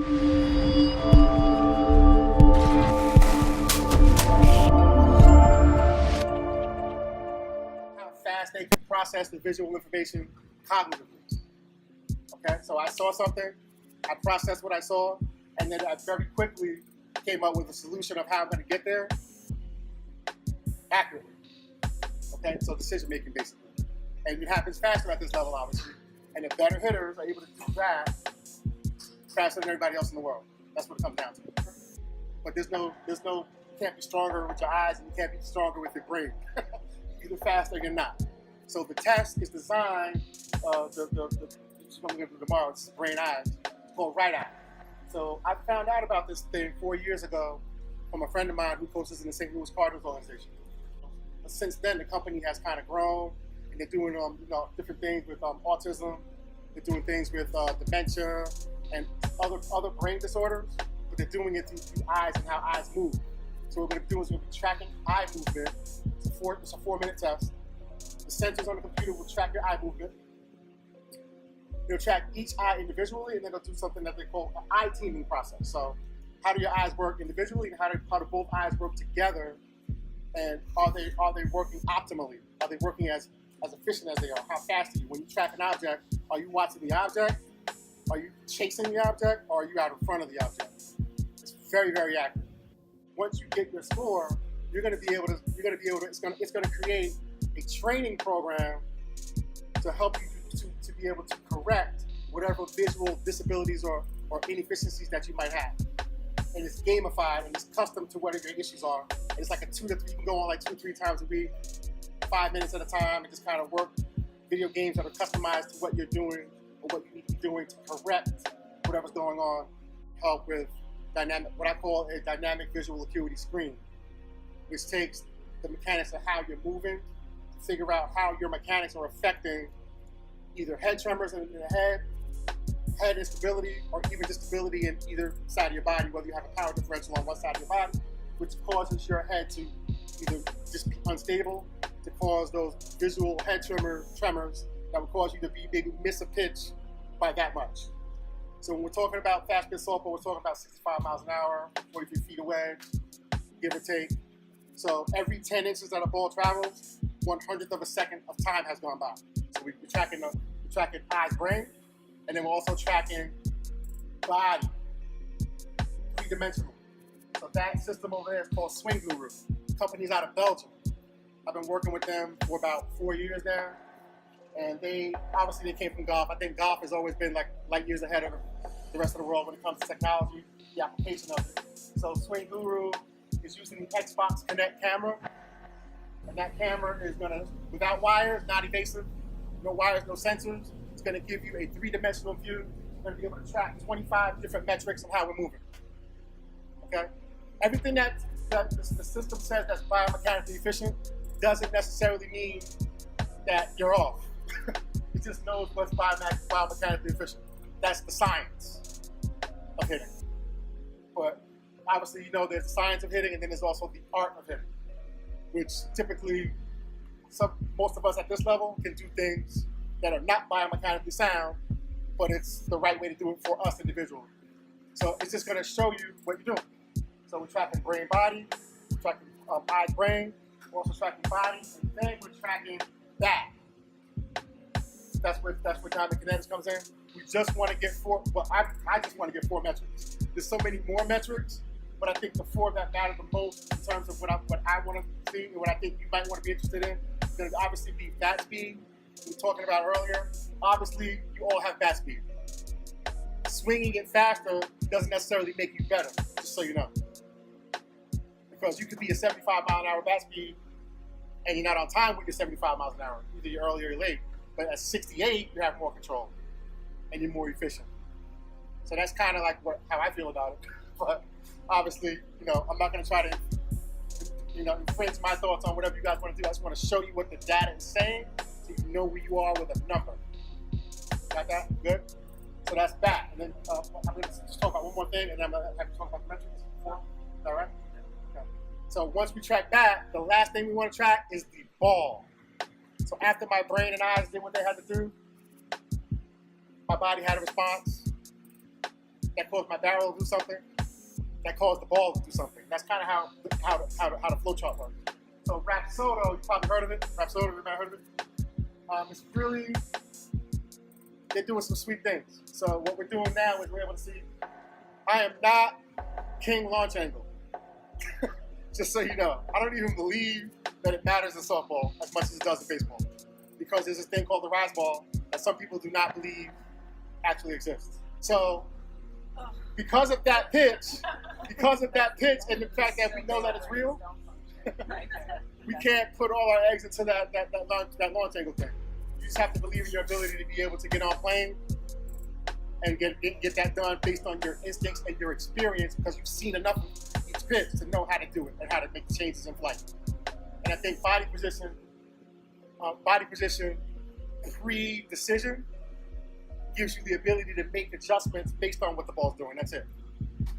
Fast they can process the visual information cognitively. Okay, so I saw something, I processed what I saw, and then I very quickly came up with a solution of how I'm going to get there accurately. Okay, so decision making basically. And it happens faster at this level, obviously. And the better hitters are able to do that faster than everybody else in the world. That's what it comes down to. But there's no, you can't be stronger with your eyes and you can't be stronger with your brain. Either faster or you're not. So the test is designed, what I'm going to do tomorrow, it's brain eyes, it's called right eye. So I found out about this thing 4 years ago from a friend of mine who coaches in the St. Louis Cardinals organization. But since then, the company has kind of grown, and they're doing different things with autism. They're doing things with dementia and other brain disorders, but they're doing it through eyes and how eyes move. So what we're going to do is we're going to be tracking eye movement. It's a 4-minute test. The sensors on the computer will track your eye movement. They'll track each eye individually, and then they'll do something that they call an eye teaming process. So how do your eyes work individually, and how do both eyes work together? And are they working optimally? Are they working as efficient as they are? How fast are you? When you track an object, are you watching the object? Are you chasing the object? Or are you out in front of the object? It's very, very accurate. Once you get your score, it's going to create a training program to help you to be able to correct whatever visual disabilities or inefficiencies that you might have. And it's gamified and it's custom to whatever your issues are. And it's like you can go on like 2 or 3 times a week, 5 minutes at a time, and just kind of work video games that are customized to what you're doing or what you need to be doing to correct whatever's going on. Help with what I call a dynamic visual acuity screen, which takes the mechanics of how you're moving to figure out how your mechanics are affecting either head tremors in the head instability, or even disability in either side of your body, whether you have a power differential on one side of your body, which causes your head to either just be unstable, to cause those visual head tremors that would cause you to maybe miss a pitch by that much. So when we're talking about fast pitch softball, we're talking about 65 miles an hour, 43 feet away, give or take. So every 10 inches that a ball travels, 1/100th of a second of time has gone by. So we're tracking eyes, brain, and then we're also tracking body, 3-dimensional. So that system over there is called Swinguru. The company's out of Belgium. I've been working with them for about 4 years now, and they came from golf. I think golf has always been like light years ahead of the rest of the world when it comes to technology, the application of it. So Swinguru is using the Xbox Connect camera, and that camera is gonna, without wires, not invasive, no wires, no sensors, it's gonna give you a 3-dimensional view. You're gonna be able to track 25 different metrics of how we're moving. Okay? Everything that the system says that's biomechanically efficient doesn't necessarily mean that you're off. It just knows what's biomechanically efficient. That's the science of hitting. But obviously, there's the science of hitting, and then there's also the art of hitting, which typically most of us at this level can do things that are not biomechanically sound, but it's the right way to do it for us individually. So it's just going to show you what you're doing. So we're tracking brain body, we're tracking eye brain, we're also tracking body, and then we're tracking back. That's where Diamond Kinetics comes in. We just want to get 4, I just want to get 4 metrics. There's so many more metrics, but I think the 4 that matter the most in terms of what I want to see and what I think you might want to be interested in is going to obviously be bat speed. We were talking about earlier. Obviously, you all have bat speed. Swinging it faster doesn't necessarily make you better, just so you know. Because you could be a 75-mile-an-hour bat speed and you're not on time with your 75 miles an hour. Either you're early or you're late. But at 68, you have more control and you're more efficient. So that's kind of like how I feel about it. But obviously, I'm not going to try to infringe my thoughts on whatever you guys want to do. I just want to show you what the data is saying so you know where you are with a number. Got that? Good? So that's that. And then I'm going to just talk about one more thing, and then I'm going to have to talk about the metrics. Is that right? Okay. So once we track that, the last thing we want to track is the ball. So after my brain and eyes did what they had to do, my body had a response that caused my barrel to do something, that caused the ball to do something. That's kind of how the flow chart works. So Rapsodo, you probably heard of it. Rapsodo, everybody heard of it? It's really, they're doing some sweet things. So what we're doing now is we're able to see, I am not king launch angle. Just so you know, I don't even believe that it matters in softball as much as it does in baseball. Because there's this thing called the rise ball that some people do not believe actually exists. So because of that pitch and the fact that we know that it's real, we can't put all our eggs into that launch angle thing. You just have to believe in your ability to be able to get on plane and get that done based on your instincts and your experience, because you've seen enough of each pitch to know how to do it and how to make the changes in flight. And I think body position pre-decision gives you the ability to make adjustments based on what the ball's doing. That's it.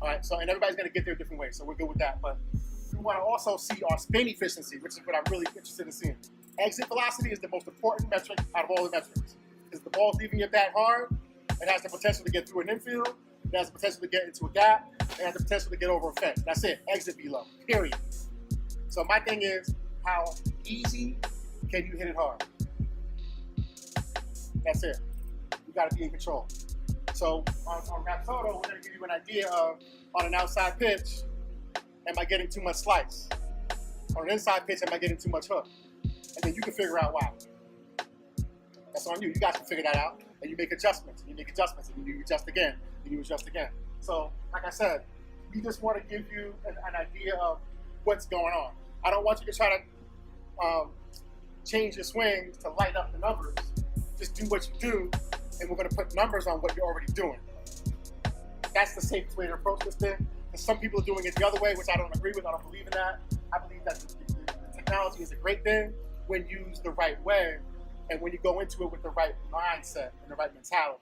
All right. So, and everybody's going to get there a different way. So we're good with that. But we want to also see our spin efficiency, which is what I'm really interested in seeing. Exit velocity is the most important metric out of all the metrics. Because the ball's leaving your bat hard, it has the potential to get through an infield, it has the potential to get into a gap, it has the potential to get over a fence. That's it. Exit velo. Period. So my thing is, how easy can you hit it hard? That's it. You got to be in control. So on Rapsodo, we're going to give you an idea of, on an outside pitch, am I getting too much slice? On an inside pitch, am I getting too much hook? And then you can figure out why. That's on you. You guys can figure that out. And you make adjustments, and you make adjustments, and you adjust again, and you adjust again. So, like I said, we just want to give you an idea of what's going on. I don't want you to try to change your swings to light up the numbers. Just do what you do, and we're going to put numbers on what you're already doing. That's the safest way to approach this thing. And some people are doing it the other way, which I don't agree with. I don't believe in that. I believe that the technology is a great thing when used the right way, and when you go into it with the right mindset and the right mentality.